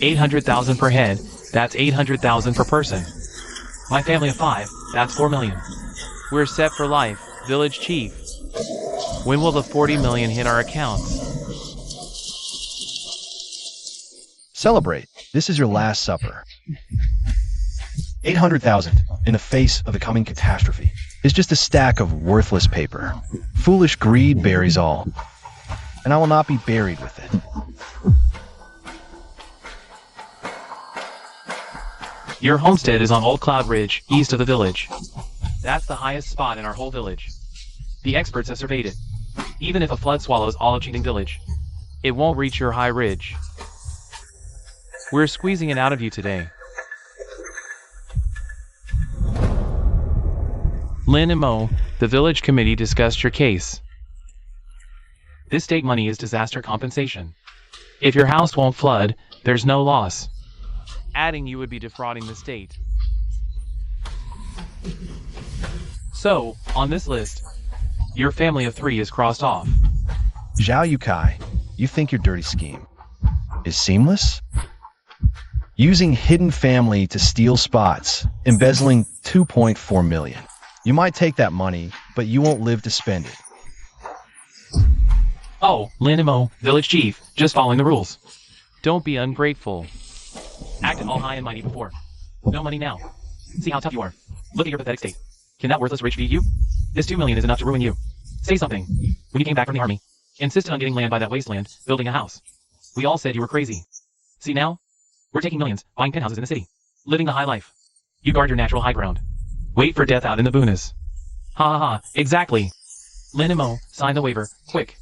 800,000 per head, that's 800,000 per person. My family of 5, that's 4 million. We're set for life, village chief. When will the 40 million hit our accounts? Celebrate. This is your last supper. 800,000 in the face of the coming catastrophe is just a stack of worthless paper. Foolish greed buries all, and I will not be buried with it. Your homestead is on Old Cloud Ridge, east of the village. That's the highest spot in our whole village. The experts have surveyed it. Even if a flood swallows all of Cheating Village, it won't reach your high ridge. We're squeezing it out of you today. Lynn and Mo, the village committee discussed your case. This state money is disaster compensation. If your house won't flood, there's no loss. Adding you would be defrauding the state. So, on this list, your family of 3 is crossed off. Zhao Yukai, you think your dirty scheme is seamless? Using hidden family to steal spots, embezzling 2.4 million. You might take that money, but you won't live to spend it. Oh, Lynn and Mo, village chief, just following the rules. Don't be ungrateful. Acted all high and mighty before. No money now. See how tough you are. Look at your pathetic state. Can that worthless rich feed you? This 2 million is enough to ruin you. Say something. When you came back from the army, insisted on getting land by that wasteland, building a house. We all said you were crazy. See now? We're taking millions, buying penthouses in the city. Living the high life. You guard your natural high ground. Wait for death out in the boonies. Ha ha ha, exactly. Lynn and Mo, sign the waiver, quick.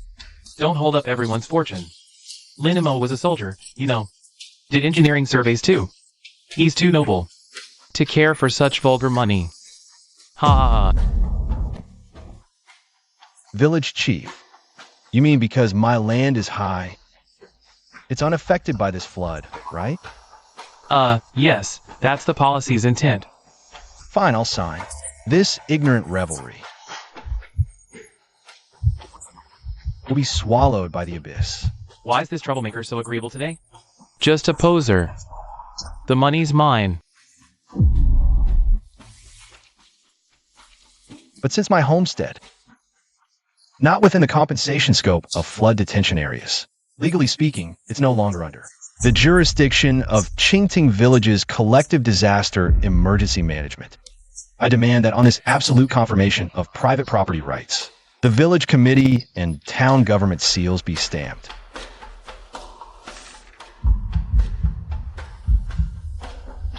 Don't hold up everyone's fortune. Lynn and Mo was a soldier, you know. Did engineering surveys too. He's too noble to care for such vulgar money. Ha ha ha. Village chief, you mean because my land is high, it's unaffected by this flood, right? Yes, that's the policy's intent. Fine, I'll sign. This ignorant revelry will be swallowed by the abyss. Why is this troublemaker so agreeable today? Just a poser. The money's mine. But since my homestead, not within the compensation scope of flood detention areas, legally speaking, it's no longer under the jurisdiction of Qingting Village's collective disaster emergency management. I demand that on this absolute confirmation of private property rights, the village committee and town government seals be stamped.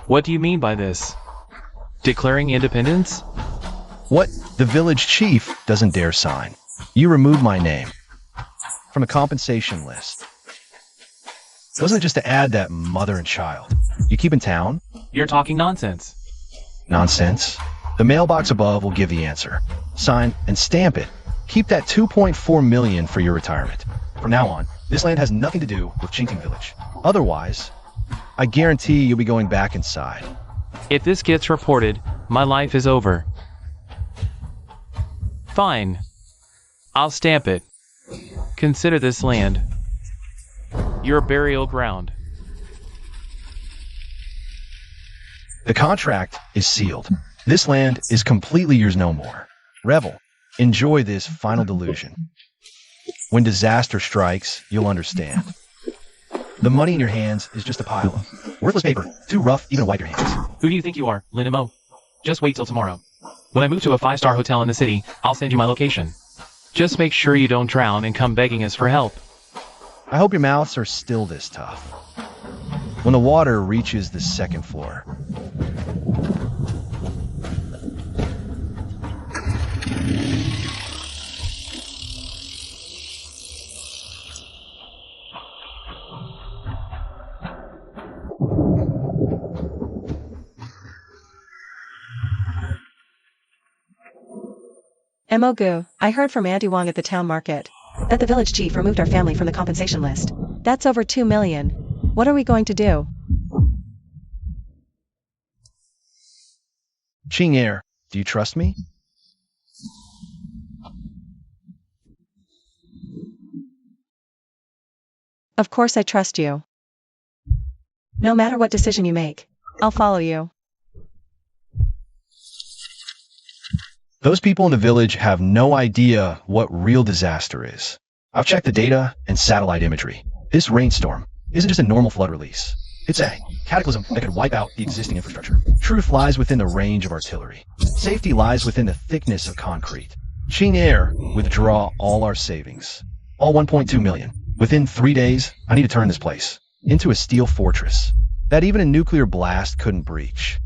What do you mean by this? Declaring independence? What the village chief doesn't dare sign. You remove my name from the compensation list. Wasn't it just to add that mother and child you keep in town? You're talking nonsense. Nonsense. The mailbox above will give the answer. Sign and stamp it. Keep that 2.4 million for your retirement. From now on, this land has nothing to do with Qingting Village. Otherwise, I guarantee you'll be going back inside. If this gets reported, my life is over. Fine. I'll stamp it. Consider this land your burial ground. The contract is sealed. This land is completely yours no more. Revel. Enjoy this final delusion. When disaster strikes, you'll understand. The money in your hands is just a pile of worthless paper, too rough even to wipe your hands. Who do you think you are, Lynn and Mo? Just wait till tomorrow. When I move to a 5-star hotel in the city, I'll send you my location. Just make sure you don't drown and come begging us for help. I hope your mouths are still this tough when the water reaches the second floor. Emogu, I heard from Andy Wong at the town market that the village chief removed our family from the compensation list. That's over 2 million. What are we going to do? Ching Air, do you trust me? Of course I trust you. No matter what decision you make, I'll follow you. Those people in the village have no idea what real disaster is. I've checked the data and satellite imagery. This rainstorm isn't just a normal flood release. It's a cataclysm that could wipe out the existing infrastructure. Truth lies within the range of artillery. Safety lies within the thickness of concrete. Qing Air withdraw all our savings. All 1.2 million. Within 3 days, I need to turn this place into a steel fortress that even a nuclear blast couldn't breach.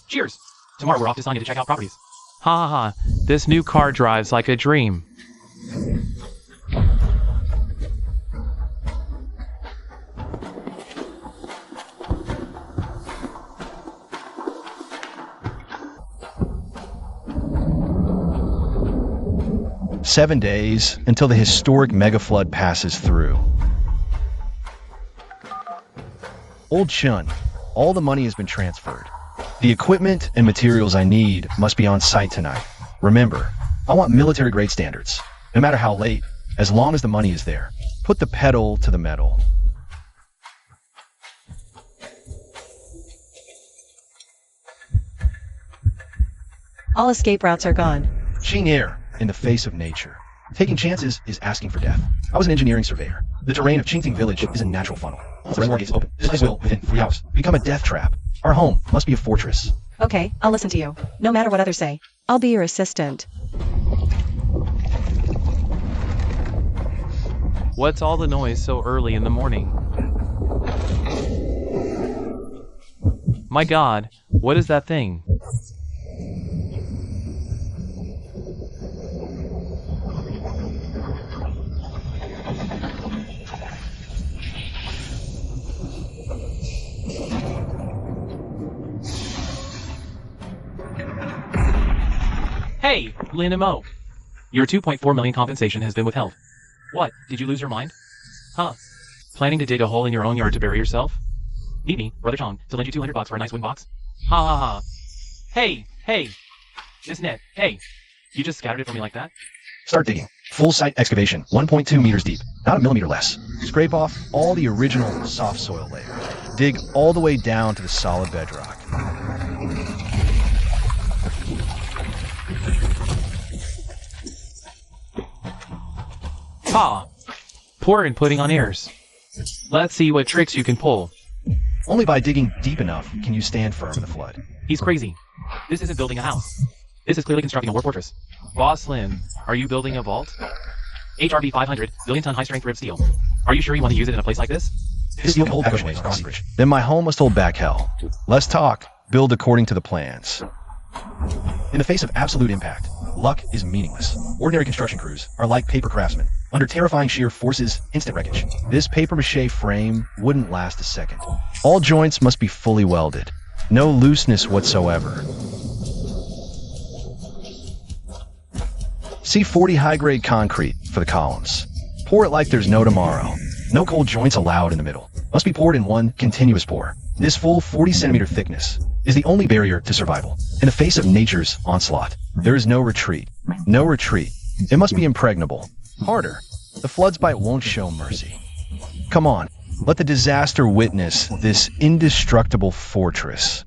Cheers! Tomorrow we're off to Sanya to check out properties. Ha ha ha, this new car drives like a dream. "7 days until the historic mega flood passes through. Old Chun, all the money has been transferred. The equipment and materials I need must be on site tonight. Remember, I want military-grade standards. No matter how late, as long as the money is there. Put the pedal to the metal." All escape routes are gone. Qing Air, in the face of nature. Taking chances is asking for death. I was an engineering surveyor. The terrain of Qingting village is a natural funnel. Once the reservoir gate is open, this place will, within 3 hours, become a death trap. Our home must be a fortress. Okay, I'll listen to you. No matter what others say. I'll be your assistant. What's all the noise so early in the morning? My God, what is that thing? Hey, Lin and Mo. Your 2.4 million compensation has been withheld. What, did you lose your mind? Huh? Planning to dig a hole in your own yard to bury yourself? Meet me, Brother Chong, to lend you $200 for a nice wooden box? Ha ha ha. Hey, Miss Ned, hey. You just scattered it for me like that? Start digging. Full site excavation, 1.2 meters deep, not a millimeter less. Scrape off all the original soft soil layer. Dig all the way down to the solid bedrock. Ha! Poor in putting on airs. Let's see what tricks you can pull. Only by digging deep enough can you stand firm in the flood. He's crazy. This isn't building a house. This is clearly constructing a war fortress. Boss Lin, are you building a vault? HRV 500, billion-ton high-strength rib steel. Are you sure you want to use it in a place like this? This steel can hold back waves across the bridge. Then my home must hold back hell. Less talk, build according to the plans. In the face of absolute impact, luck is meaningless. Ordinary construction crews are like paper craftsmen. Under terrifying sheer forces, instant wreckage. This papier-mâché frame wouldn't last a second. All joints must be fully welded. No looseness whatsoever. C40 high-grade concrete for the columns. Pour it like there's no tomorrow. No cold joints allowed in the middle. Must be poured in one continuous pour. This full 40-centimeter thickness is the only barrier to survival. In the face of nature's onslaught, there is no retreat. No retreat. It must be impregnable. Harder. The flood's bite won't show mercy. Come on, let the disaster witness this indestructible fortress.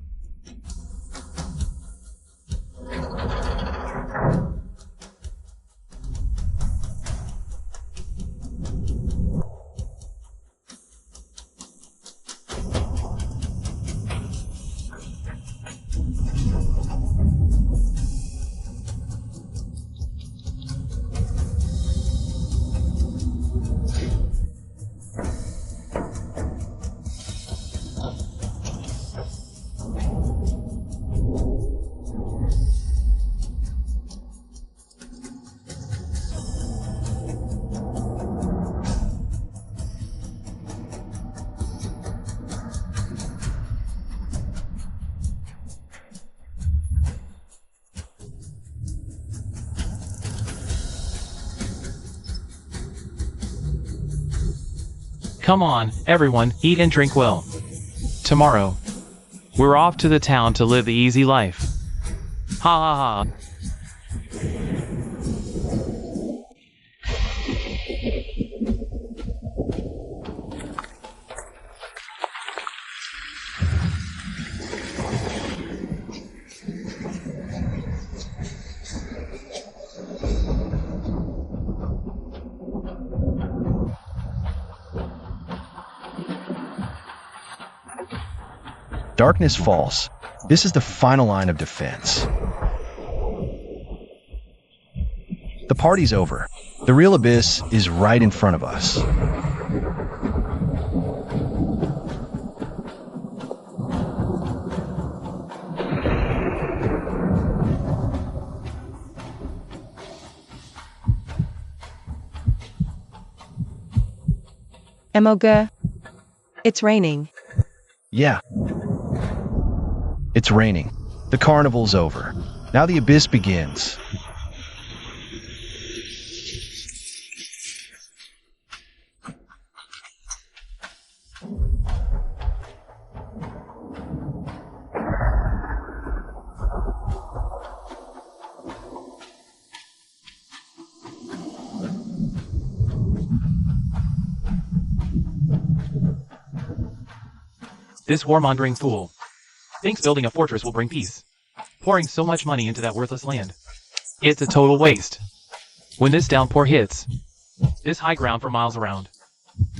Come on, everyone, eat and drink well. Tomorrow, we're off to the town to live the easy life. Ha ha ha. darkness falls. This is the final line of defense. The party's over. The real abyss is right in front of us. Emoga. It's raining. Yeah. It's raining. The carnival's over. Now the abyss begins. This warmongering fool thinks building a fortress will bring peace, pouring so much money into that worthless land. It's a total waste. When this downpour hits, this high ground for miles around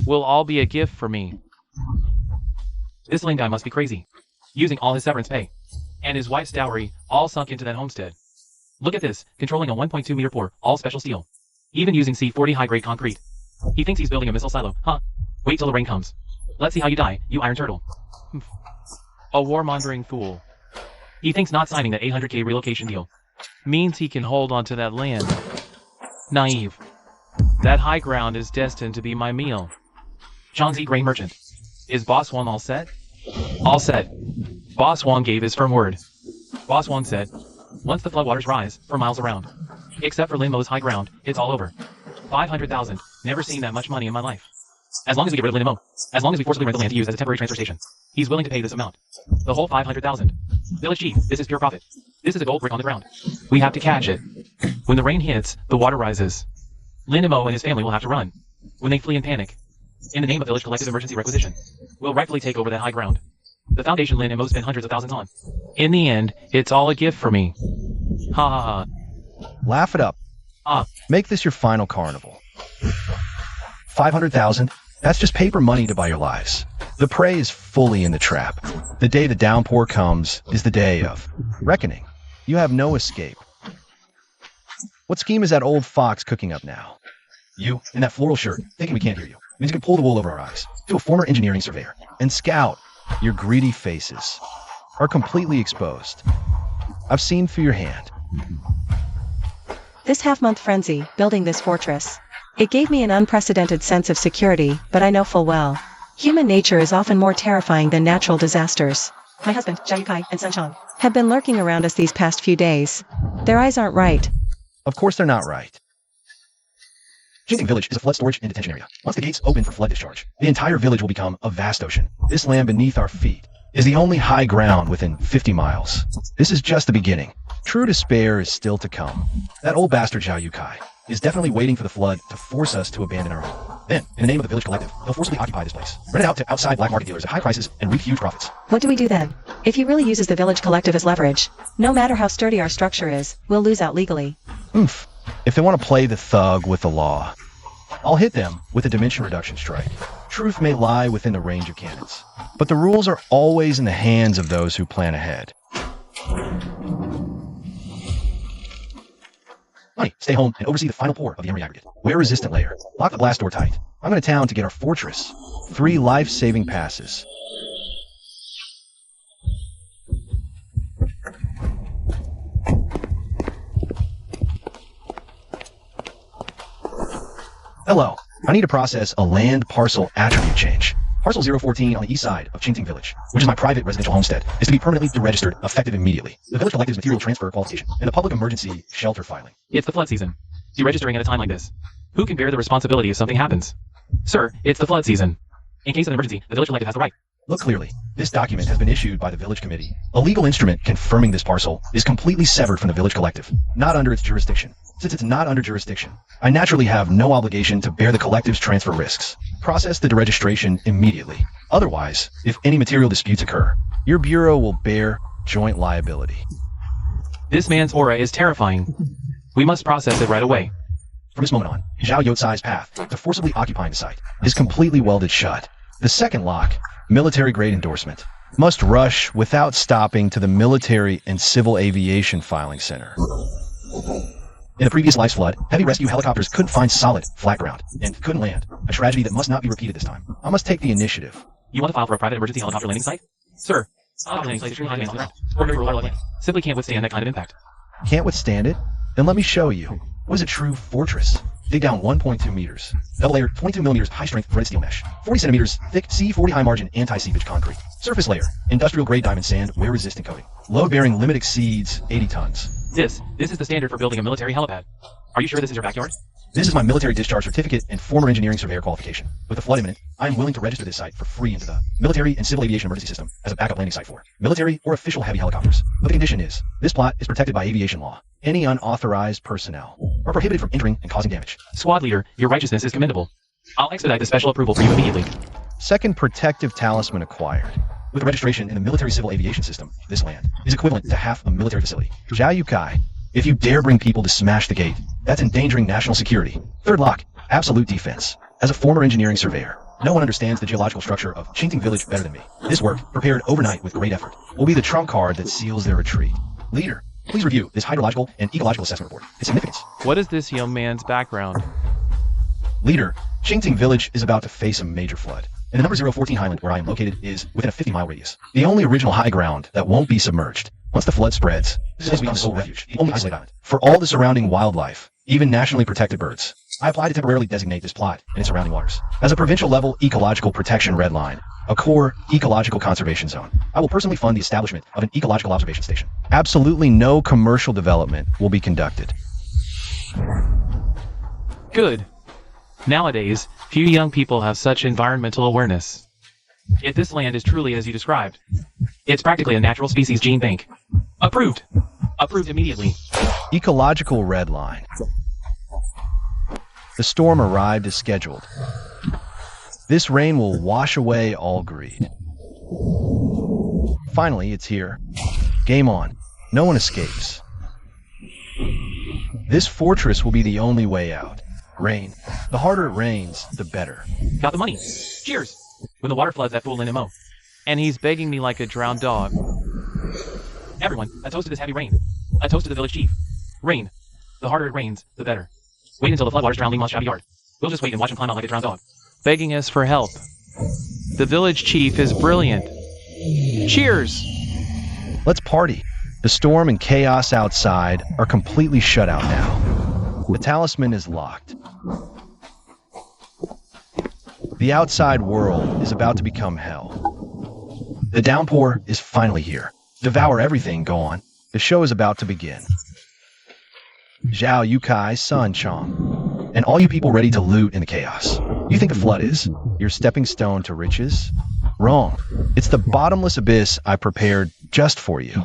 will all be a gift for me. This Lin guy must be crazy, using all his severance pay and his wife's dowry all sunk into that homestead. Look at this, controlling a 1.2 meter pour, all special steel, even using C40 high-grade concrete. He thinks he's building a missile silo, huh? Wait till the rain comes. Let's see how you die, you iron turtle. A warmongering fool. He thinks not signing that 800k relocation deal means he can hold onto that land. Naive. That high ground is destined to be my meal. Zhangzi Grain Merchant. Is Boss Wang all set? All set. Boss Wang gave his firm word. Boss Wang said, once the floodwaters rise for miles around, except for Linmo's high ground, it's all over. 500,000. Never seen that much money in my life. As long as we get rid of Linmo, as long as we forcibly rent the land to use as a temporary transfer station, he's willing to pay this amount. The whole 500,000. Village chief, this is pure profit. This is a gold brick on the ground. We have to catch it. When the rain hits, the water rises. Linmo and his family will have to run. When they flee in panic, in the name of village collective emergency requisition, we'll rightfully take over that high ground. The foundation Linmo spent hundreds of thousands on. In the end, it's all a gift for me. Ha ha ha. Laugh it up. Make this your final carnival. 500,000? That's just paper money to buy your lives. The prey is fully in the trap. The day the downpour comes is the day of reckoning. You have no escape. What scheme is that old fox cooking up now? You, in that floral shirt, thinking we can't hear you, means you can pull the wool over our eyes. To a former engineering surveyor. And scout, your greedy faces are completely exposed. I've seen through your hand. This half-month frenzy, building this fortress. It gave me an unprecedented sense of security, but I know full well. Human nature is often more terrifying than natural disasters. My husband, Zhao Yukai, and Sun Chang have been lurking around us these past few days. Their eyes aren't right. Of course they're not right. Jingting Village is a flood storage and detention area. Once the gates open for flood discharge, the entire village will become a vast ocean. This land beneath our feet is the only high ground within 50 miles. This is just the beginning. True despair is still to come. That old bastard Zhao Yukai is definitely waiting for the flood to force us to abandon our home. Then, in the name of the village collective, they'll forcibly occupy this place, rent it out to outside black market dealers at high prices, and reap huge profits. What do we do then? If he really uses the village collective as leverage, no matter how sturdy our structure is, we'll lose out legally. Oof. If they want to play the thug with the law, I'll hit them with a dimension reduction strike. Truth may lie within the range of cannons, but the rules are always in the hands of those who plan ahead. Honey, stay home and oversee the final pour of the emery aggregate. Wear resistant layer. Lock the blast door tight. I'm going to town to get our fortress. 3 life-saving passes. Hello. I need to process a land parcel attribute change. Parcel 014 on the east side of Qingting Village, which is my private residential homestead, is to be permanently deregistered, effective immediately. The village collective's material transfer qualification and the public emergency shelter filing. It's the flood season. Deregistering at a time like this. Who can bear the responsibility if something happens? Sir, it's the flood season. In case of an emergency, the village collective has the right. Look clearly. This document has been issued by the village committee. A legal instrument confirming this parcel is completely severed from the village collective, not under its jurisdiction. Since it's not under jurisdiction, I naturally have no obligation to bear the collective's transfer risks. Process the deregistration immediately. Otherwise, if any material disputes occur, your bureau will bear joint liability. This man's aura is terrifying. We must process it right away. From this moment on, Zhao Yotsai's path to forcibly occupying the site is completely welded shut. The second lock, military-grade endorsement, Must rush without stopping to the Military and Civil Aviation Filing Center. In the previous life's flood, heavy rescue helicopters couldn't find solid, flat ground, and couldn't land. A tragedy that must not be repeated this time. I must take the initiative. You want to file for a private emergency helicopter landing site? Sir, helicopter landing site is extremely high demand on the ground. Or for land. Simply can't withstand that kind of impact. Can't withstand it? Then let me show you. What is a true fortress? Dig down 1.2 meters. Double layer, 22 millimeters high strength threaded steel mesh. 40 centimeters thick C40 high margin anti-seepage concrete. Surface layer, industrial grade diamond sand, wear resistant coating. Load bearing limit exceeds 80 tons. This is the standard for building a military helipad. Are you sure this is your backyard? This is my military discharge certificate and former engineering surveyor qualification. With the flood imminent, I am willing to register this site for free into the Military and Civil Aviation Emergency System as a backup landing site for military or official heavy helicopters. But the condition is, this plot is protected by aviation law. Any unauthorized personnel are prohibited from entering and causing damage. Squad leader, your righteousness is commendable. I'll expedite the special approval for you immediately. Second protective talisman acquired. With the registration in the Military Civil Aviation System, this land is equivalent to half a military facility. Zhao Yukai, if you dare bring people to smash the gate, that's endangering national security. Third lock, absolute defense. As a former engineering surveyor, no one understands the geological structure of Qingting Village better than me. This work, prepared overnight with great effort, will be the trump card that seals their retreat. Leader, please review this hydrological and ecological assessment report. Its significance. What is this young man's background? Leader, Qingting Village is about to face a major flood. And the number 014 highland where I am located is within a 50-mile radius. The only original high ground that won't be submerged. Once the flood spreads, this has become the sole refuge, the only isolated island. For all the surrounding wildlife, even nationally protected birds, I apply to temporarily designate this plot and its surrounding waters as a provincial-level ecological protection red line, a core ecological conservation zone. I will personally fund the establishment of an ecological observation station. Absolutely no commercial development will be conducted. Good. Nowadays, few young people have such environmental awareness. If this land is truly as you described, it's practically a natural species gene bank. Approved. Approved immediately. Ecological red line. The storm arrived as scheduled. This rain will wash away all greed. Finally, it's here. Game on. No one escapes. This fortress will be the only way out. Rain. The harder it rains, the better. Got the money. Cheers. When the water floods that fool in MO. And he's begging me like a drowned dog. Everyone, a toast to this heavy rain. A toast to the village chief. Rain. The harder it rains, the better. Wait until the floodwaters drown Lingma's shabby yard. We'll just wait and watch him climb out like a drowned dog. Begging us for help. The village chief is brilliant. Cheers! Let's party. The storm and chaos outside are completely shut out now. The talisman is locked. The outside world is about to become hell. The downpour is finally here. Devour everything, go on. The show is about to begin. Zhao Yukai Sun Chong, and all you people ready to loot in the chaos. You think the flood is your stepping stone to riches? Wrong. It's the bottomless abyss I prepared just for you.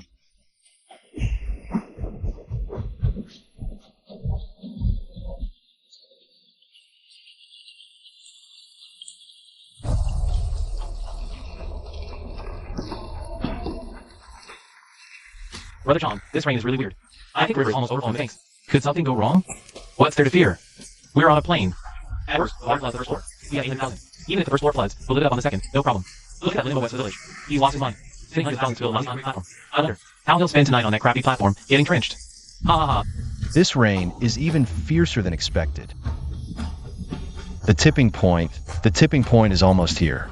Brother Chong, this rain is really weird. I think the river is almost overflowing with tanks. Could something go wrong? What's there to fear? We're on a plane. At first, the water floods the first floor. We got 800,000. Even if the first floor floods, we'll live it up on the second. No problem. Look at that Linimo West Village. He's lost his mind. Spending hundreds of thousands to build a concrete platform. I wonder how he'll spend tonight on that crappy platform, getting trenched. Ha ha ha. This rain is even fiercer than expected. The tipping point is almost here.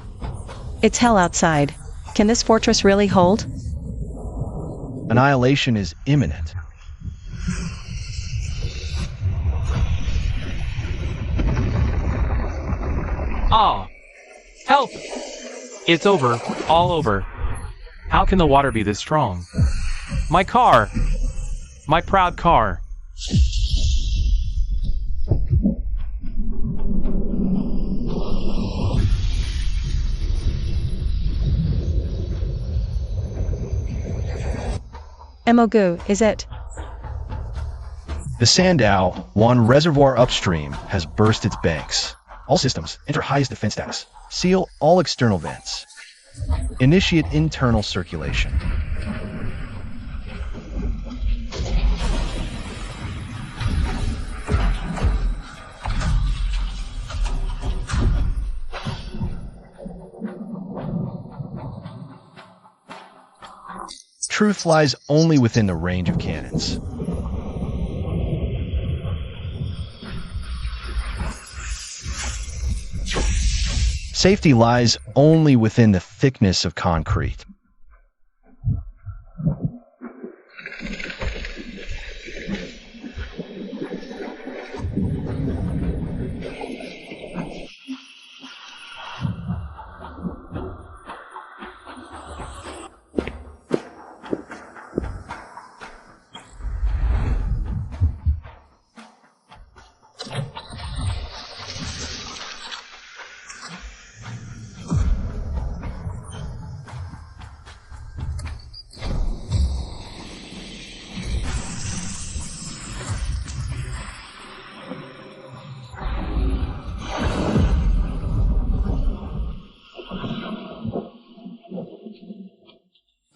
It's hell outside. Can this fortress really hold? Annihilation is imminent. Ah! Help! It's over. All over. How can the water be this strong? My car! My proud car. Emogu, is it? The Sandow, one reservoir upstream, has burst its banks. All systems enter highest defense status. Seal all external vents. Initiate internal circulation. Truth lies only within the range of cannons. Safety lies only within the thickness of concrete.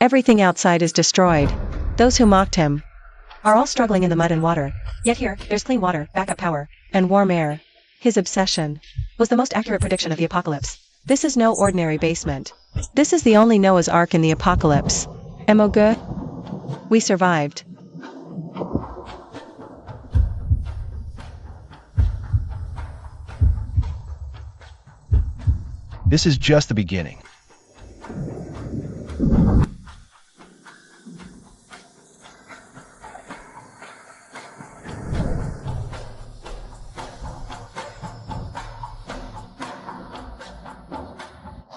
Everything outside is destroyed. Those who mocked him are all struggling in the mud and water. Yet here, there's clean water, backup power, and warm air. His obsession was the most accurate prediction of the apocalypse. This is no ordinary basement. This is the only Noah's Ark in the apocalypse. Emo good? We survived. This is just the beginning.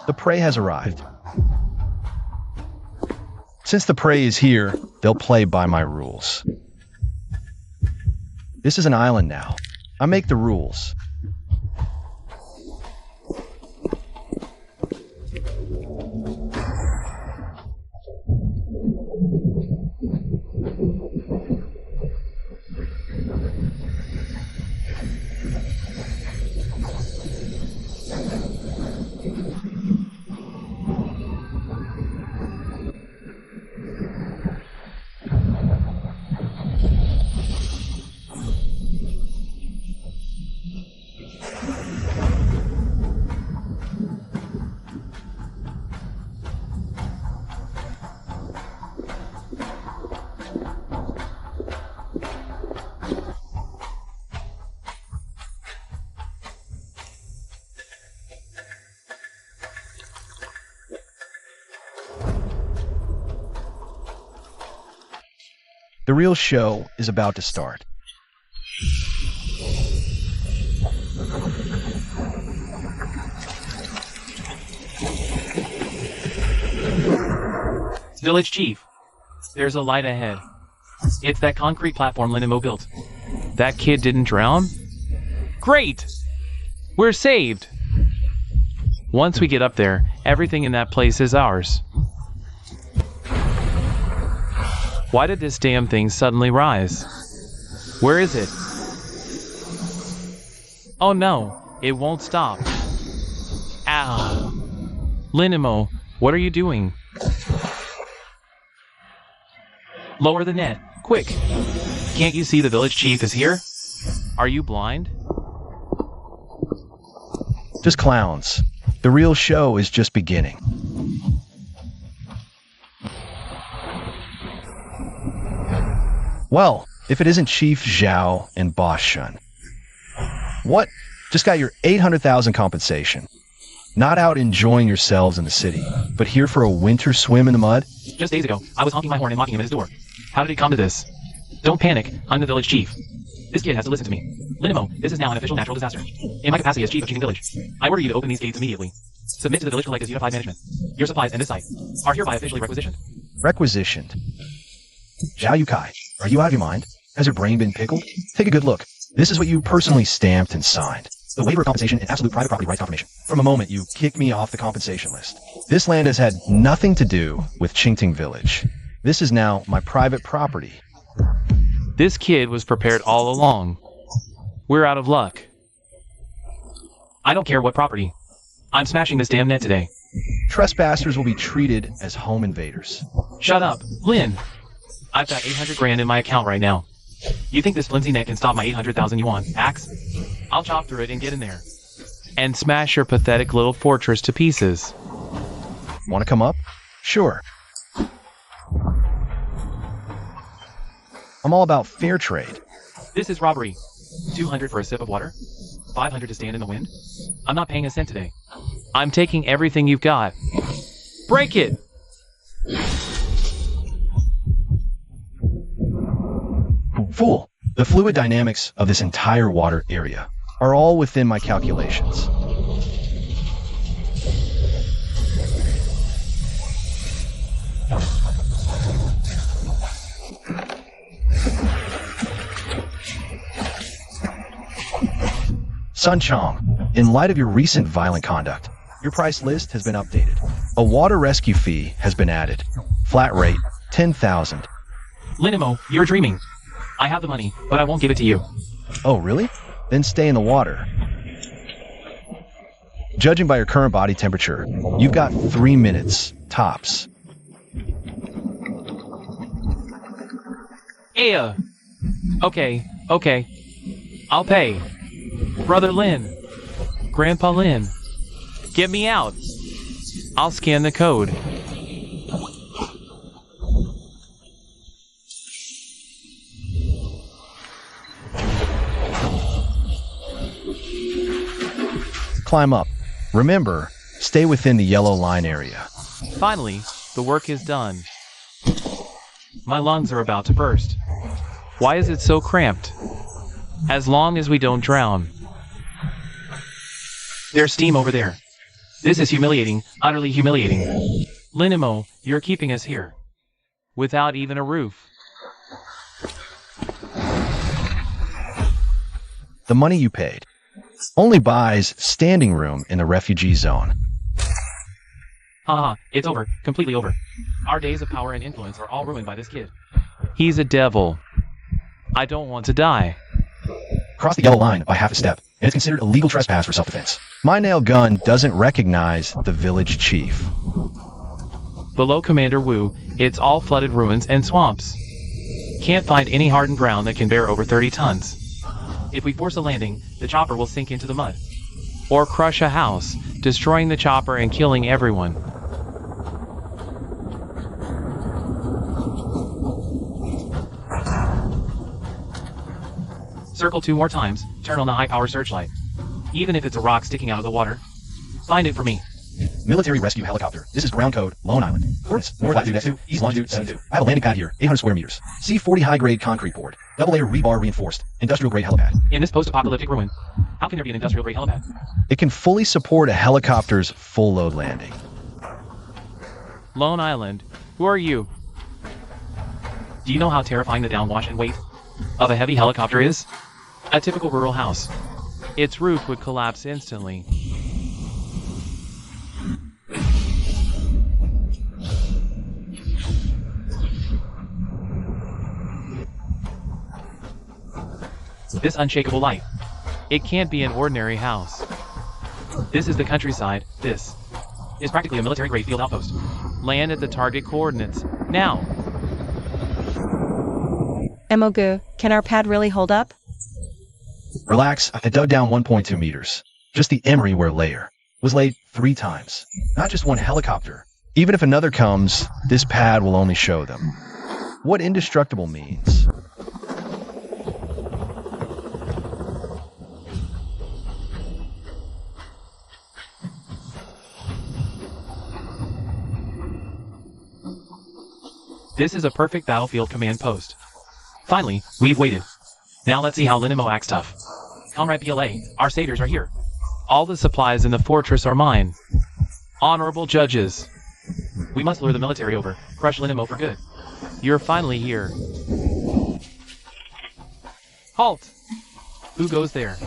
The prey has arrived. Since the prey is here, they'll play by my rules. This is an island now. I make the rules. The real show is about to start. Village Chief, there's a light ahead. It's that concrete platform Linimo built. That kid didn't drown? Great! We're saved! Once we get up there, everything in that place is ours. Why did this damn thing suddenly rise? Where is it? Oh no, it won't stop. Ow. Linimo, what are you doing? Lower the net, quick. Can't you see the village chief is here? Are you blind? Just clowns. The real show is just beginning. Well, if it isn't Chief Zhao and Boss Shun. What? Just got your 800,000 compensation. Not out enjoying yourselves in the city, but here for a winter swim in the mud? Just days ago, I was honking my horn and mocking him at his door. How did it come to this? Don't panic, I'm the village chief. This kid has to listen to me. Linimo, this is now an official natural disaster. In my capacity as chief of Cheating Village, I order you to open these gates immediately. Submit to the village collective's unified management. Your supplies and this site are hereby officially requisitioned. Requisitioned? Zhao Yukai, are you out of your mind? Has your brain been pickled? Take a good look. This is what you personally stamped and signed. The waiver of compensation and absolute private property rights confirmation. From a moment you kicked me off the compensation list. This land has had nothing to do with Cheating Village. This is now my private property. This kid was prepared all along. We're out of luck. I don't care what property. I'm smashing this damn net today. Trespassers will be treated as home invaders. Shut up, Lin. I've got 800 grand in my account right now. You think this flimsy net can stop my 800,000 yuan axe? I'll chop through it and get in there. And smash your pathetic little fortress to pieces. Want to come up? Sure. I'm all about fair trade. This is robbery. 200 for a sip of water? 500 to stand in the wind? I'm not paying a cent today. I'm taking everything you've got. Break it! Fool! The fluid dynamics of this entire water area are all within my calculations. Sun Chong, in light of your recent violent conduct, your price list has been updated. A water rescue fee has been added. Flat rate, 10,000. Linimo, you're dreaming. I have the money, but I won't give it to you. Oh, really? Then stay in the water. Judging by your current body temperature, you've got 3 minutes, tops. Aya! Okay. I'll pay. Brother Lin. Grandpa Lin. Get me out. I'll scan the code. Climb up. Remember, stay within the yellow line area. Finally, the work is done. My lungs are about to burst. Why is it so cramped? As long as we don't drown. There's steam over there. This is humiliating, utterly humiliating. Linimo, you're keeping us here. Without even a roof. The money you paid only buys standing room in the refugee zone. Haha, it's over, completely over. Our days of power and influence are all ruined by this kid. He's a devil. I don't want to die. Cross the yellow line by half a step, and it's considered a legal trespass for self-defense. My nail gun doesn't recognize the village chief. Below Commander Wu, it's all flooded ruins and swamps. Can't find any hardened ground that can bear over 30 tons. If we force a landing, the chopper will sink into the mud. Or crush a house, destroying the chopper and killing everyone. Circle 2 more times, turn on the high-power searchlight. Even if it's a rock sticking out of the water. Find it for me. Military rescue helicopter. This is ground code, Lone Island. Coordinates, north latitude X2, east longitude 72. I have a landing pad here, 800 square meters. C40 high-grade concrete board. Double-layer rebar reinforced. Industrial-grade helipad. In this post-apocalyptic ruin, how can there be an industrial-grade helipad? It can fully support a helicopter's full-load landing. Lone Island, who are you? Do you know how terrifying the downwash and weight of a heavy helicopter is? A typical rural house. Its roof would collapse instantly. This unshakable light. It can't be an ordinary house. This is the countryside. This is practically a military-grade field outpost. Land at the target coordinates. Now! Emogu, can our pad really hold up? Relax, I dug down 1.2 meters. Just the emery-ware layer was laid 3 times. Not just one helicopter. Even if another comes, this pad will only show them what indestructible means. This is a perfect battlefield command post. Finally, we've waited. Now let's see how Linimo acts tough. Comrade PLA, our saviors are here. All the supplies in the fortress are mine. Honorable judges. We must lure the military over, crush Linimo for good. You're finally here. Halt! Who goes there?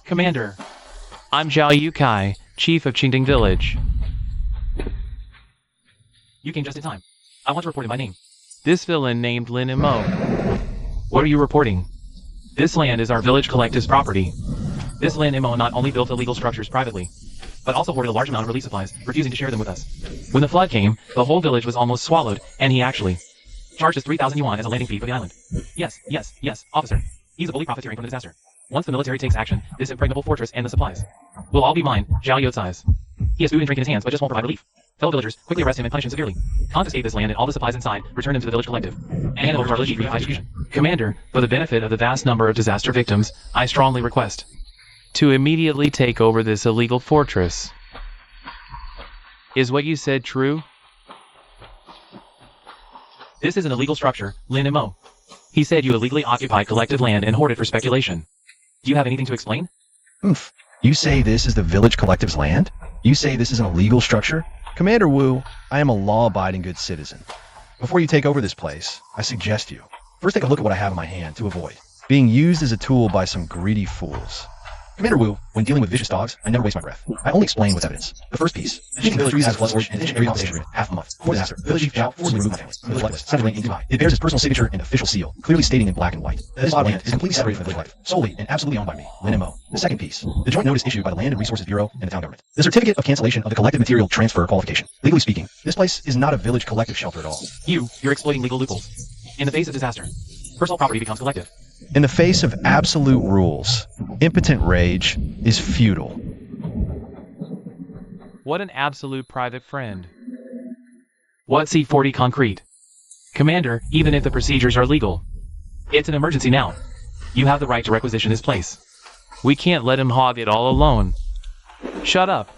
Commander. I'm Zhao Yukai, chief of Qingding village. You came just in time. I want to report in my name. This villain named Linimo. What are you reporting? This land is our village collective's property. This Linimo not only built illegal structures privately, but also hoarded a large amount of relief supplies, refusing to share them with us. When the flood came, the whole village was almost swallowed, and he actually charged us 3,000 yuan as a landing fee for the island. Yes, officer. He's a bully profiteering from the disaster. Once the military takes action, this impregnable fortress and the supplies will all be mine, Zhao Yotsai's. He has food and drink in his hands, but just won't provide relief. Fellow villagers, quickly arrest him and punish him severely. Confiscate this land and all the supplies inside, return them to the village collective. And hand over to our village chief for execution. Commander, for the benefit of the vast number of disaster victims, I strongly request to immediately take over this illegal fortress. Is what you said true? This is an illegal structure, Lin Mo. He said you illegally occupied collective land and hoard it for speculation. Do you have anything to explain? Oomph. You say this is the village collective's land? You say this is an illegal structure? Commander Wu, I am a law-abiding good citizen. Before you take over this place, I suggest you first take a look at what I have in my hand to avoid being used as a tool by some greedy fools. Commander Wu, when dealing with vicious dogs, I never waste my breath. I only explain what's evidence. The first piece, the village has flood and attention every compensation period, half a month. Before disaster, village chief shall forcibly remove my family from the village list, signed in Dubai. It bears his personal signature and official seal, clearly stating in black and white that this land is completely separated from the village life, solely and absolutely owned by me, Lin Mo. The second piece, the joint notice issued by the Land and Resources Bureau and the town government. The certificate of cancellation of the collective material transfer qualification. Legally speaking, this place is not a village collective shelter at all. You're exploiting legal loopholes. In the face of disaster, personal property becomes collective. In the face of absolute rules, impotent rage is futile. What an absolute private friend. What C40 concrete? Commander, even if the procedures are legal, it's an emergency now. You have the right to requisition this place. We can't let him hog it all alone. Shut up.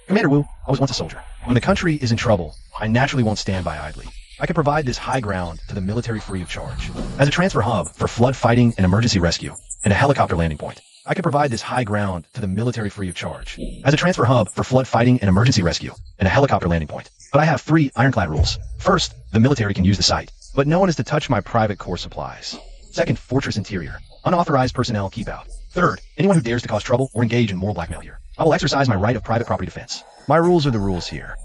Commander Wu, I was once a soldier. When the country is in trouble, I naturally won't stand by idly. I can provide this high ground to the military free of charge. As a transfer hub for flood fighting and emergency rescue, and a helicopter landing point. I can provide this high ground to the military free of charge. As a transfer hub for flood fighting and emergency rescue, and a helicopter landing point. But I have 3 ironclad rules. First, the military can use the site, but no one is to touch my private core supplies. Second, fortress interior. Unauthorized personnel keep out. Third, anyone who dares to cause trouble or engage in moral blackmail here. I will exercise my right of private property defense. My rules are the rules here.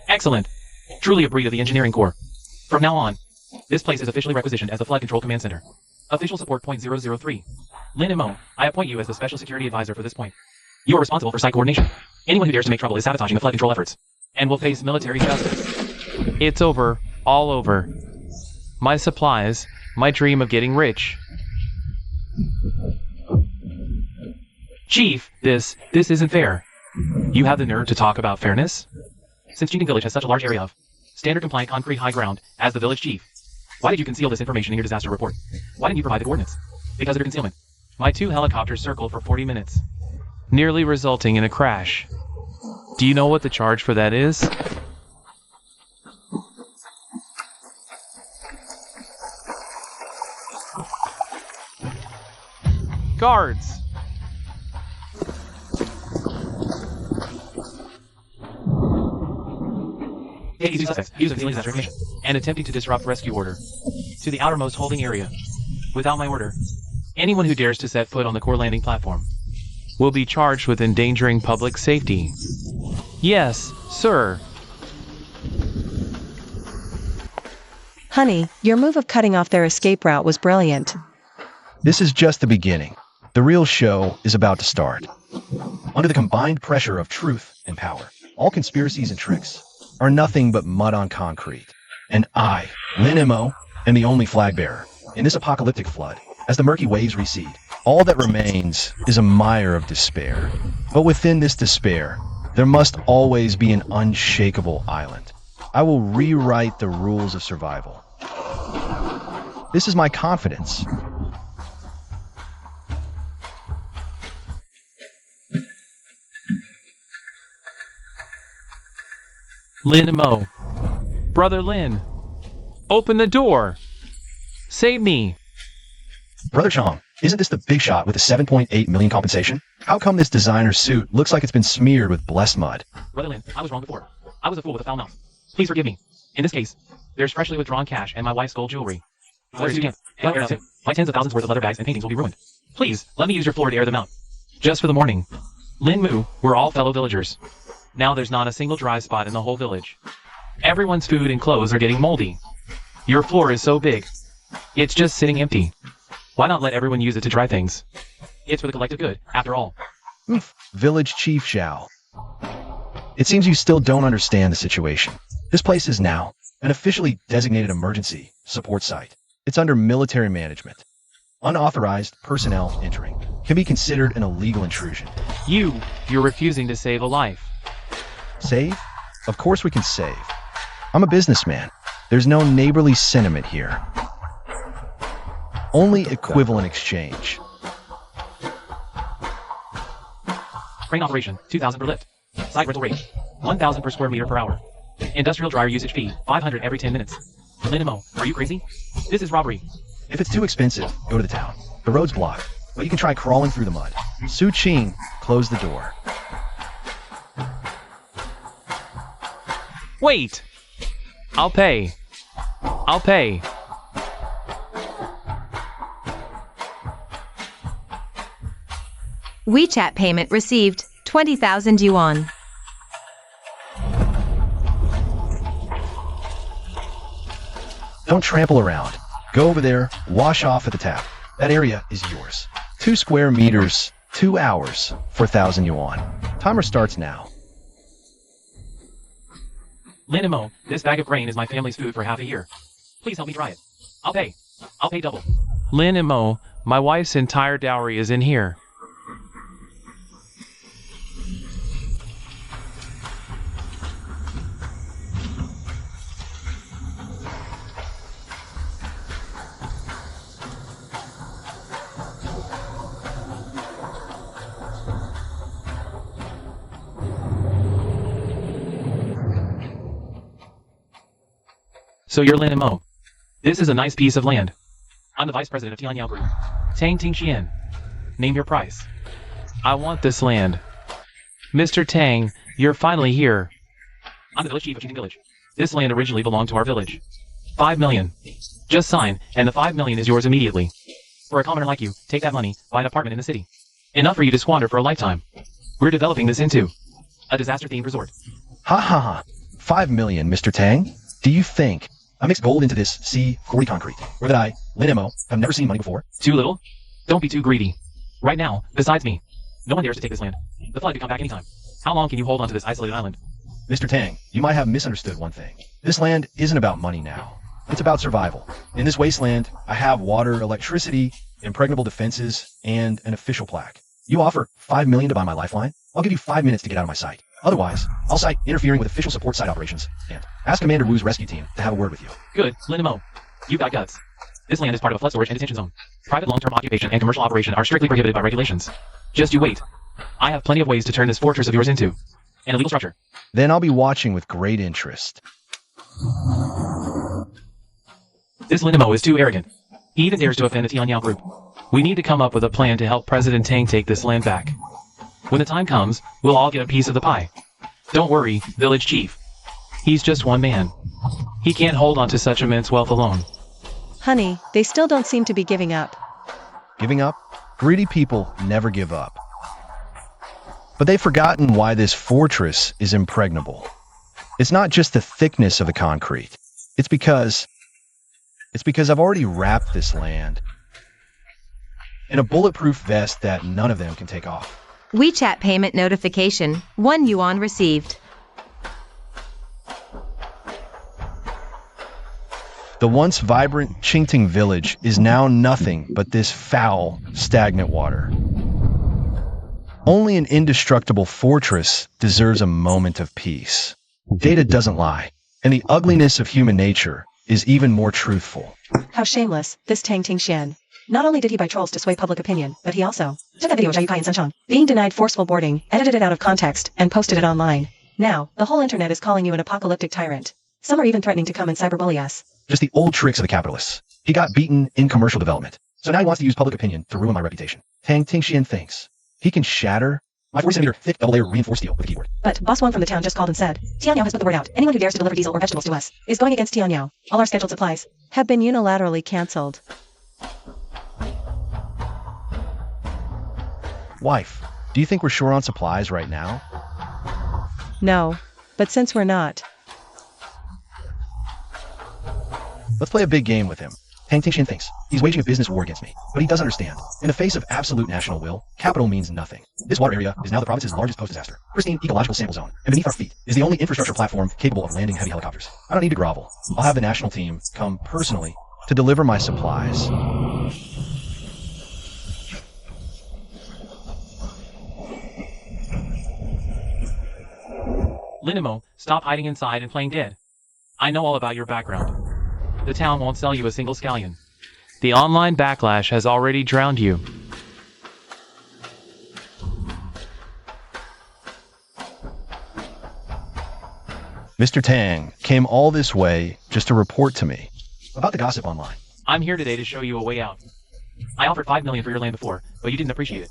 Excellent. Truly a breed of the engineering corps. From now on, this place is officially requisitioned as the Flood Control Command Center. Official support point 003. Lin Mo, I appoint you as the Special Security Advisor for this point. You are responsible for site coordination. Anyone who dares to make trouble is sabotaging the flood control efforts, and will face military justice. It's over. All over. My supplies, my dream of getting rich. Chief, this isn't fair. You have the nerve to talk about fairness? Since Jingding Village has such a large area of standard compliant concrete high ground as the village chief, why did you conceal this information in your disaster report? Why didn't you provide the coordinates? Because of your concealment. My 2 helicopters circled for 40 minutes, nearly resulting in a crash. Do you know what the charge for that is? Guards! Take these 2 suspects, using concealing disaster information, and attempting to disrupt rescue order to the outermost holding area. Without my order, anyone who dares to set foot on the core landing platform will be charged with endangering public safety. Yes, sir. Honey, your move of cutting off their escape route was brilliant. This is just the beginning. The real show is about to start. Under the combined pressure of truth and power, all conspiracies and tricks are nothing but mud on concrete. And I, Lin Mo, am the only flag bearer. In this apocalyptic flood, as the murky waves recede, all that remains is a mire of despair. But within this despair, there must always be an unshakable island. I will rewrite the rules of survival. This is my confidence. Lin Mo. Brother Lin. Open the door. Save me. Brother Chong, isn't this the big shot with the 7.8 million compensation? How come this designer suit looks like it's been smeared with blessed mud? Brother Lin, I was wrong before. I was a fool with a foul mouth. Please forgive me. In this case, there's freshly withdrawn cash and my wife's gold jewelry. My tens of thousands worth of leather bags and paintings will be ruined. Please, let me use your floor to air them out. Just for the morning. Lin Mu, we're all fellow villagers. Now there's not a single dry spot in the whole village. Everyone's food and clothes are getting moldy. Your floor is so big. It's just sitting empty. Why not let everyone use it to dry things? It's for the collective good, after all. Village Chief Xiao. It seems you still don't understand the situation. This place is now an officially designated emergency support site. It's under military management. Unauthorized personnel entering can be considered an illegal intrusion. You're refusing to save a life. Save? Of course we can save. I'm a businessman. There's no neighborly sentiment here. Only equivalent exchange. Crane operation, 2,000 per lift. Site rental rate, 1,000 per square meter per hour. Industrial dryer usage fee, 500 every 10 minutes. Linimo, are you crazy? This is robbery. If it's too expensive, go to the town. The road's blocked, but you can try crawling through the mud. Su Ching, close the door. Wait! I'll pay. I'll pay. WeChat payment received, 20,000 yuan. Don't trample around. Go over there, wash off at the tap. That area is yours. 2 square meters, 2 hours, 4,000 yuan. Timer starts now. Linimo, this bag of grain is my family's food for half a year. Please help me dry it. I'll pay. I'll pay double. Linimo, my wife's entire dowry is in here. So you're Lin and Mo. This is a nice piece of land. I'm the vice president of Tianyao Group. Tang Tingxian. Name your price. I want this land. Mr. Tang, you're finally here. I'm the village chief of Qingting Village. This land originally belonged to our village. 5 million. Just sign, and the 5 million is yours immediately. For a commoner like you, take that money, buy an apartment in the city. Enough for you to squander for a lifetime. We're developing this into a disaster-themed resort. Ha ha ha. 5 million, Mr. Tang? Do you think I mixed gold into this C40 concrete, or that I, Lin Mo, have never seen money before? Too little? Don't be too greedy. Right now, besides me, no one dares to take this land. The flood could come back anytime. How long can you hold on to this isolated island? Mr. Tang, you might have misunderstood one thing. This land isn't about money now. It's about survival. In this wasteland, I have water, electricity, impregnable defenses, and an official plaque. You offer 5 million to buy my lifeline? I'll give you 5 minutes to get out of my sight. Otherwise, I'll cite interfering with official support site operations, and ask Commander Wu's rescue team to have a word with you. Good, Lin Mo. You've got guts. This land is part of a flood storage and detention zone. Private long-term occupation and commercial operation are strictly prohibited by regulations. Just you wait. I have plenty of ways to turn this fortress of yours into an illegal structure. Then I'll be watching with great interest. This Lin Mo is too arrogant. He even dares to offend the Tianyao Group. We need to come up with a plan to help President Tang take this land back. When the time comes, we'll all get a piece of the pie. Don't worry, village chief. He's just one man. He can't hold on to such immense wealth alone. Honey, they still don't seem to be giving up. Giving up? Greedy people never give up. But they've forgotten why this fortress is impregnable. It's not just the thickness of the concrete. It's because I've already wrapped this land in a bulletproof vest that none of them can take off. WeChat payment notification, 1 yuan received. The once vibrant Qingting village is now nothing but this foul, stagnant water. Only an indestructible fortress deserves a moment of peace. Data doesn't lie, and the ugliness of human nature is even more truthful. How shameless, this Tang Tingxian. Not only did he buy trolls to sway public opinion, but he also took that video of Zhao Yukai and Sanchang being denied forceful boarding, edited it out of context, and posted it online. Now, the whole internet is calling you an apocalyptic tyrant. Some are even threatening to come and cyberbully us. Just the old tricks of the capitalists. He got beaten in commercial development, so now he wants to use public opinion to ruin my reputation. Tang Tingxian thinks he can shatter my 40-centimeter thick double-layer reinforced steel with a keyboard. But Boss Wang from the town just called and said, Tianyao has put the word out. Anyone who dares to deliver diesel or vegetables to us is going against Tianyao. All our scheduled supplies have been unilaterally cancelled. Wife, do you think we're short on supplies right now? No. But since we're not, Let's play a big game with him. Tang Tingxian thinks he's waging a business war against me, but he doesn't understand. In the face of absolute national will, capital means nothing. This water area is now the province's largest post-disaster, pristine ecological sample zone, and beneath our feet is the only infrastructure platform capable of landing heavy helicopters. I don't need to grovel. I'll have the national team come personally to deliver my supplies. Linimo, stop hiding inside and playing dead. I know all about your background. The town won't sell you a single scallion. The online backlash has already drowned you. Mr. Tang came all this way just to report to me about the gossip online. I'm here today to show you a way out. I offered 5 million for your land before, but you didn't appreciate it.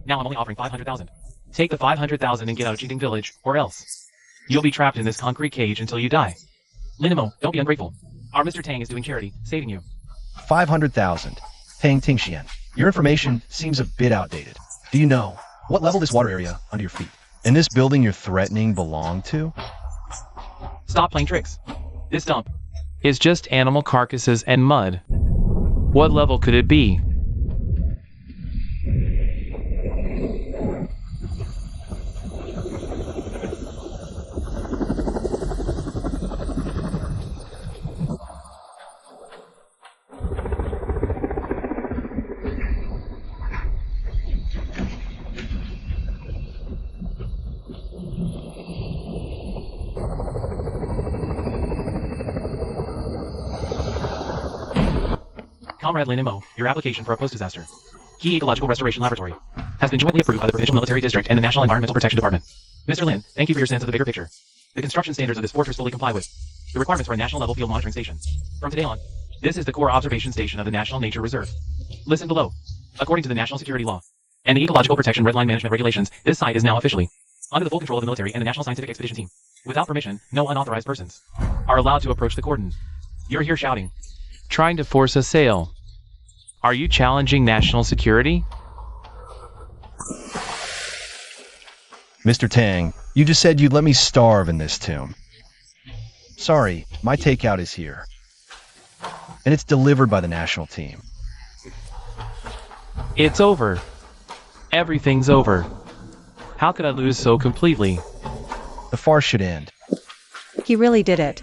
Now I'm only offering 500,000. Take the 500,000 and get out of Cheating Village, or else you'll be trapped in this concrete cage until you die. Linimo, don't be ungrateful. Our Mr. Tang is doing charity, saving you. 500,000. Tang Tingxian, your information seems a bit outdated. Do you know what level this water area under your feet and this building you're threatening belong to? Stop playing tricks. This dump is just animal carcasses and mud. What level could it be? Comrade Linimo, your application for a post-disaster key ecological restoration laboratory has been jointly approved by the Provincial Military District and the National Environmental Protection Department. Mr. Lin, thank you for your sense of the bigger picture. The construction standards of this fortress fully comply with the requirements for a national-level field monitoring station. From today on, this is the core observation station of the National Nature Reserve. Listen below. According to the National Security Law and the Ecological Protection Red Line Management Regulations, this site is now officially under the full control of the military and the National Scientific Expedition Team. Without permission, no unauthorized persons are allowed to approach the cordon. You're here shouting, trying to force a sale. Are you challenging national security? Mr. Tang, you just said you'd let me starve in this tomb. Sorry, my takeout is here. And it's delivered by the national team. It's over. Everything's over. How could I lose so completely? The farce should end. He really did it.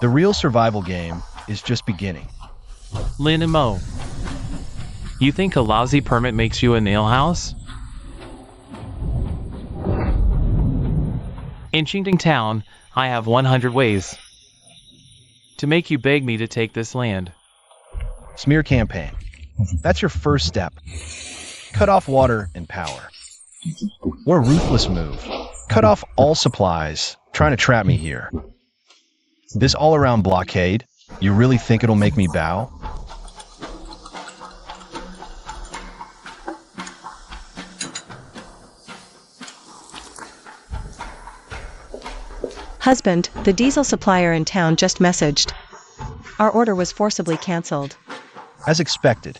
The real survival game is just beginning. Lin and Mo, you think a lousy permit makes you a nail house? In Qingding Town, I have 100 ways to make you beg me to take this land. Smear campaign. That's your first step. Cut off water and power. What a ruthless move. Cut off all supplies, trying to trap me here. This all-around blockade, you really think it'll make me bow? Husband, the diesel supplier in town just messaged. Our order was forcibly cancelled. As expected.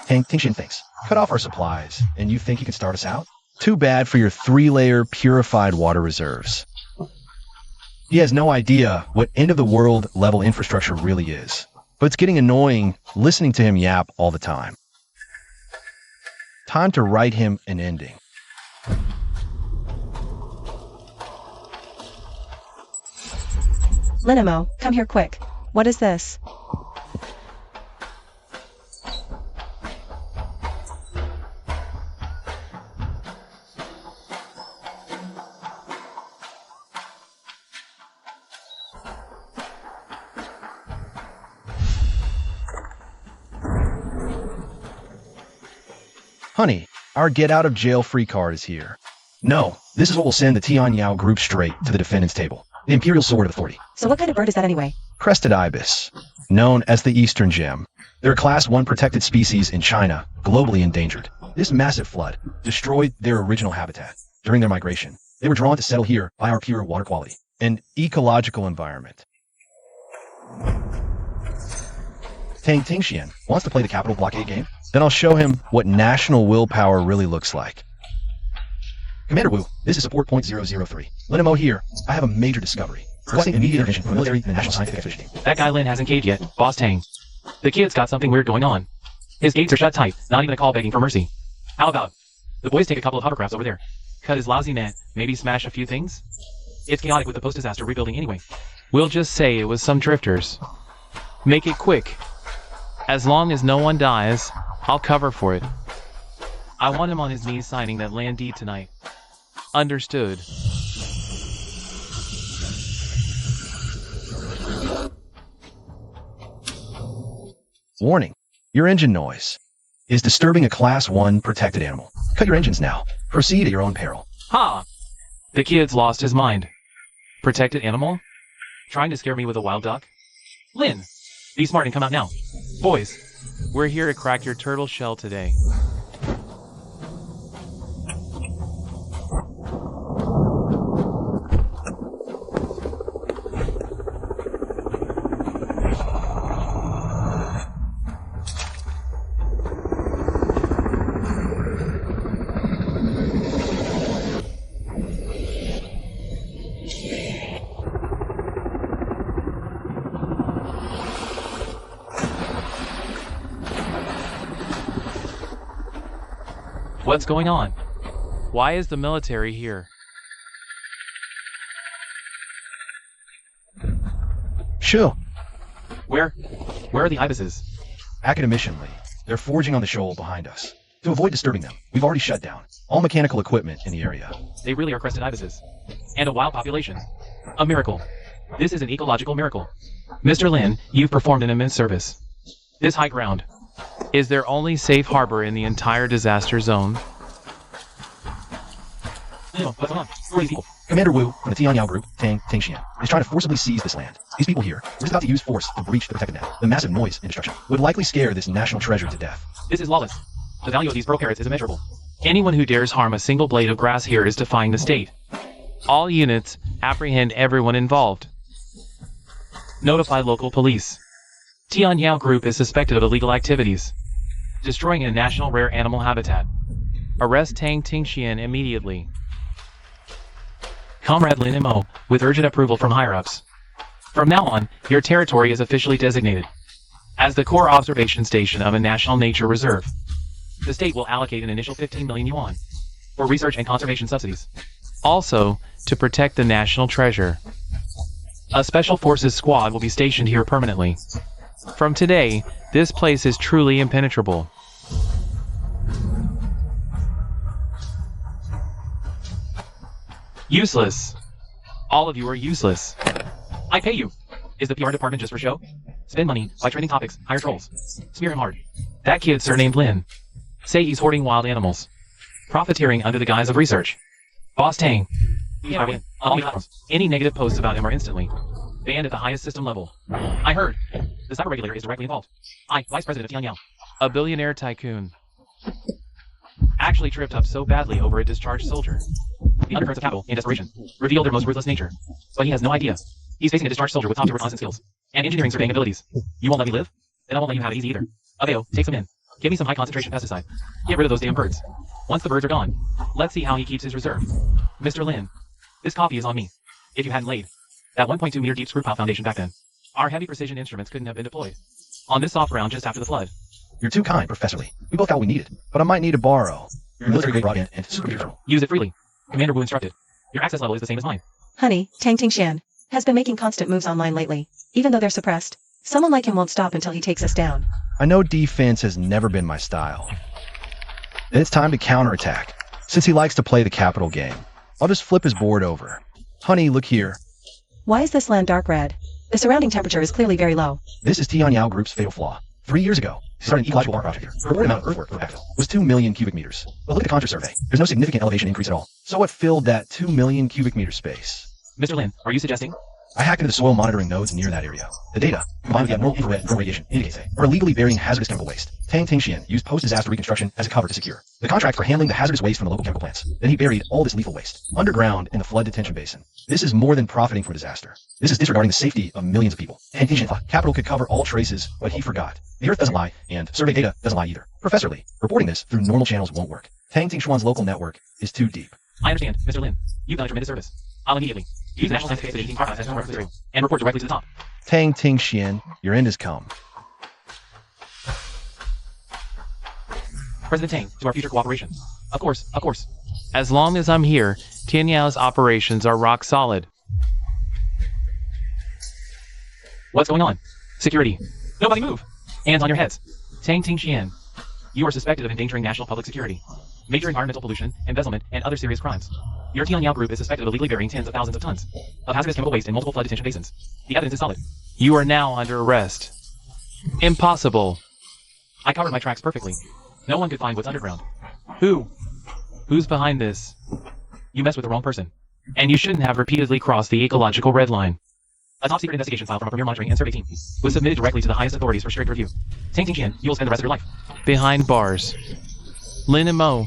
Tingxian thinks, cut off our supplies, and you think you can start us out? Too bad for your 3-layer purified water reserves. He has no idea what end-of-the-world level infrastructure really is, but it's getting annoying listening to him yap all the time. Time to write him an ending. Linimo, come here quick. What is this? Honey, our get-out-of-jail-free card is here. No, this is what will send the Tianyao group straight to the defendant's table. The Imperial Sword of Authority. So what kind of bird is that anyway? Crested ibis, known as the Eastern Gem. They're a Class 1 protected species in China, globally endangered. This massive flood destroyed their original habitat. During their migration, they were drawn to settle here by our pure water quality and ecological environment. Tang Tingxian wants to play the capital blockade game? Then I'll show him what national willpower really looks like. Commander Wu, this is support point 003. Linimo here. I have a major discovery. Requesting immediate intervention from the military and the National Scientific Expedition Team. That guy Lin hasn't caved yet, Boss Tang. The kid's got something weird going on. His gates are shut tight, not even a call begging for mercy. How about the boys take a couple of hovercrafts over there, cut his lousy net, maybe smash a few things? It's chaotic with the post-disaster rebuilding anyway. We'll just say it was some drifters. Make it quick. As long as no one dies, I'll cover for it. I want him on his knees signing that land deed tonight. Understood. Warning. Your engine noise is disturbing a Class 1 protected animal. Cut your engines now. Proceed at your own peril. Ha! The kid's lost his mind. Protected animal? Trying to scare me with a wild duck? Lynn, be smart and come out now. Boys, we're here to crack your turtle shell today. What's going on? Why is the military here? Sure. Where are the ibises? Academicianly, they're foraging on the shoal behind us. To avoid disturbing them, we've already shut down all mechanical equipment in the area. They really are crested ibises. And a wild population. A miracle. This is an ecological miracle. Mr. Lin, you've performed an immense service. This high ground is their only safe harbor in the entire disaster zone. What's going on? Who are these people? Commander Wu from the Tianyao group, Tang Tingxian, is trying to forcibly seize this land. These people here, who is about to use force to breach the protected net. The massive noise and destruction would likely scare this national treasure to death. This is lawless. The value of these pearl carrots is immeasurable. Anyone who dares harm a single blade of grass here is defying the state. All units, apprehend everyone involved. Notify local police. Tianyao group is suspected of illegal activities. Destroying a national rare animal habitat. Arrest Tang Tingxian immediately. Comrade Lin Mo, with urgent approval from higher-ups. From now on, your territory is officially designated as the core observation station of a national nature reserve. The state will allocate an initial 15 million yuan for research and conservation subsidies. Also, to protect the national treasure. A special forces squad will be stationed here permanently. From today, this place is truly impenetrable. Useless. All of you are useless. I pay you. Is the PR department just for show? Spend money, buy trending topics, hire trolls. Smear him hard. That kid surnamed Lin. Say he's hoarding wild animals. Profiteering under the guise of research. Boss Tang. Yeah, I win. On all platforms. Any negative posts about him are instantly banned at the highest system level. I heard. The cyber regulator is directly involved. I, Vice President of Tianyao. A billionaire tycoon. Actually tripped up so badly over a discharged soldier. The undercurrents of capital and desperation reveal their most ruthless nature. But he has no idea. He's facing a discharged soldier with top reconnaissance skills and engineering surveying abilities. You won't let me live? Then I won't let you have it easy either. Abeo, take some in. Give me some high concentration pesticide. Get rid of those damn birds. Once the birds are gone, let's see how he keeps his reserve. Mr. Lin, this coffee is on me. If you hadn't laid that 1.2 meter deep screw pile foundation back then, our heavy precision instruments couldn't have been deployed on this soft ground just after the flood. You're too kind, Professor Lee. We both got what we needed, but I might need to borrow your military-grade broadband and supervision terminal. Use it freely. Commander Wu instructed. Your access level is the same as mine. Honey, Tang Tingxian has been making constant moves online lately. Even though they're suppressed, someone like him won't stop until he takes us down. I know defense has never been my style. And it's time to counterattack. Since he likes to play the capital game, I'll just flip his board over. Honey, look here. Why is this land dark red? The surrounding temperature is clearly very low. This is Tianyao Group's fatal flaw. 3 years ago, he started an ecological water project here. The reported amount of earthwork for backfill was 2 million cubic meters. But look at the Contra survey. There's no significant elevation increase at all. So what filled that 2 million cubic meter space? Mr. Lin, are you suggesting? I hacked into the soil monitoring nodes near that area. The data, combined with the abnormal infrared and radiation, indicates they are illegally burying hazardous chemical waste. Tang Tingxian used post-disaster reconstruction as a cover to secure the contract for handling the hazardous waste from the local chemical plants. Then he buried all this lethal waste underground in the flood detention basin. This is more than profiting from disaster. This is disregarding the safety of millions of people. Tang Tingxian thought capital could cover all traces, but he forgot. The Earth doesn't lie, and survey data doesn't lie either. Professor Lee, reporting this through normal channels won't work. Tang Tingxian's local network is too deep. I understand, Mr. Lin. You've done a tremendous service. I'll immediately use the National Scientific Agency archives as reference material and report directly to the top. Tang Tingxian, your end has come. President Tang, to our future cooperation. Of course, of course. As long as I'm here, Tianyao's operations are rock solid. What's going on? Security. Nobody move. Hands on your heads. Tang Tingxian. You are suspected of endangering national public security, major environmental pollution, embezzlement, and other serious crimes. Your Tianyao group is suspected of illegally burying tens of thousands of tons of hazardous chemical waste in multiple flood detention basins. The evidence is solid. You are now under arrest. Impossible. I covered my tracks perfectly. No one could find what's underground. Who's behind this? You messed with the wrong person. And you shouldn't have repeatedly crossed the ecological red line. A top-secret investigation file from a premier monitoring and survey team was submitted directly to the highest authorities for strict review. Tang Ting Qian, you will spend the rest of your life behind bars. Lin and Mo.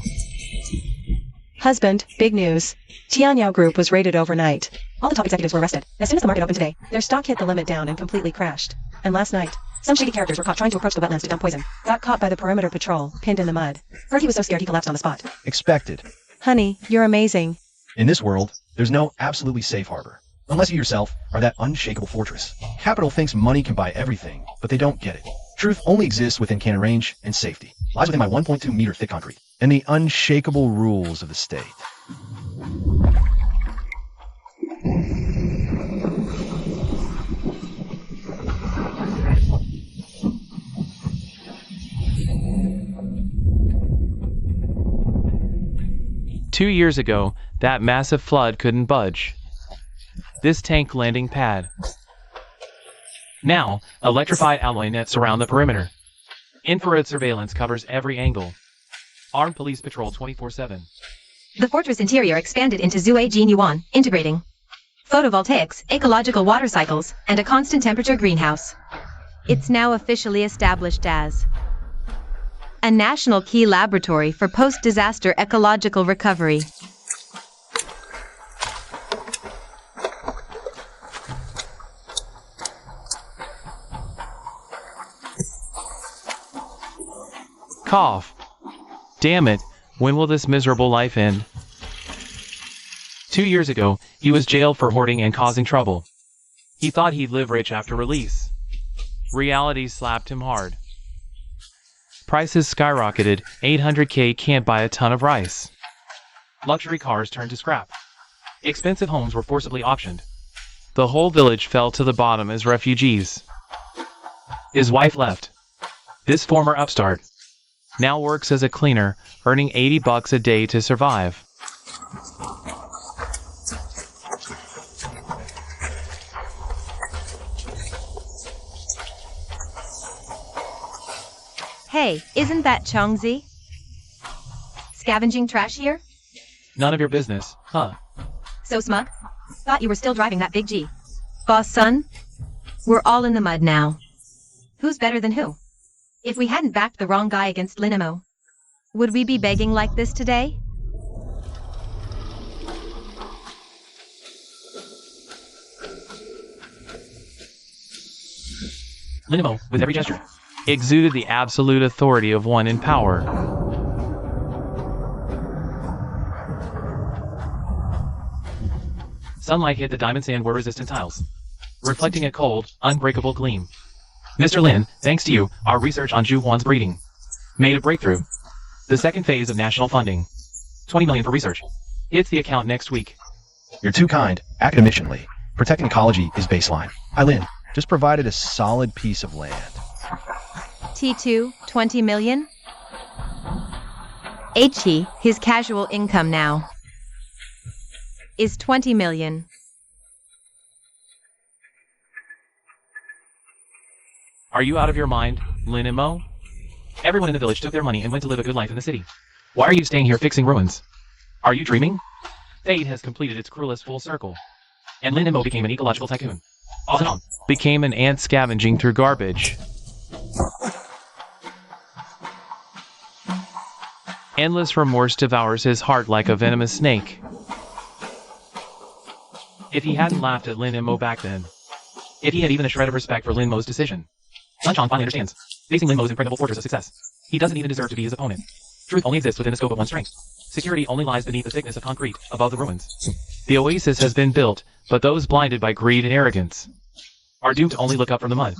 Husband, big news. Tianyao Group was raided overnight. All the top executives were arrested. As soon as the market opened today, their stock hit the limit down and completely crashed. And last night, some shady characters were caught trying to approach the wetlands to dump poison. Got caught by the perimeter patrol, pinned in the mud. Heard he was so scared he collapsed on the spot. Expected. Honey, you're amazing. In this world, there's no absolutely safe harbor. Unless you yourself are that unshakable fortress. Capital thinks money can buy everything, but they don't get it. Truth only exists within cannon range, and safety lies within my 1.2 meter thick concrete and the unshakable rules of the state. Two years ago, that massive flood couldn't budge this tank landing pad. Now, electrified alloy nets surround the perimeter. Infrared surveillance covers every angle. Armed police patrol 24/7. The fortress interior expanded into Zhuai Jinyuan, integrating photovoltaics, ecological water cycles, and a constant temperature greenhouse. It's now officially established as a national key laboratory for post-disaster ecological recovery. Cough. Damn it, when will this miserable life end? 2 years ago, he was jailed for hoarding and causing trouble. He thought he'd live rich after release. Reality slapped him hard. Prices skyrocketed, 800K can't buy a ton of rice. Luxury cars turned to scrap. Expensive homes were forcibly auctioned. The whole village fell to the bottom as refugees. His wife left. This former upstart now works as a cleaner, earning $80 a day to survive. Hey, isn't that Chongzi? Scavenging trash here? None of your business, huh? So smug? Thought you were still driving that big G. Boss son? We're all in the mud now. Who's better than who? If we hadn't backed the wrong guy against Linamo, would we be begging like this today? Linamo, with every gesture, exuded the absolute authority of one in power. Sunlight hit the diamond sand war-resistant tiles, reflecting a cold, unbreakable gleam. Mr. Lin, thanks to you, our research on Zhu Huan's breeding made a breakthrough. The second phase of national funding, $20 million for research, hits the account next week. You're too kind. Act efficiently. Protecting ecology is baseline. Lin just provided a solid piece of land. T2, 20 million? HE, his casual income now is 20 million. Are you out of your mind, Lin and Mo? Everyone in the village took their money and went to live a good life in the city. Why are you staying here fixing ruins? Are you dreaming? Fate has completed its cruelest full circle, and Lin and Mo became an ecological tycoon. Off and on. Became an ant scavenging through garbage. Endless remorse devours his heart like a venomous snake. If he hadn't laughed at Lin and Mo back then, if he had even a shred of respect for Lin Mo's decision, Sunshine finally understands. Facing Lin Mo's impregnable fortress of success, he doesn't even deserve to be his opponent. Truth only exists within the scope of one's strength. Security only lies beneath the thickness of concrete above the ruins. The oasis has been built, but those blinded by greed and arrogance are doomed to only look up from the mud.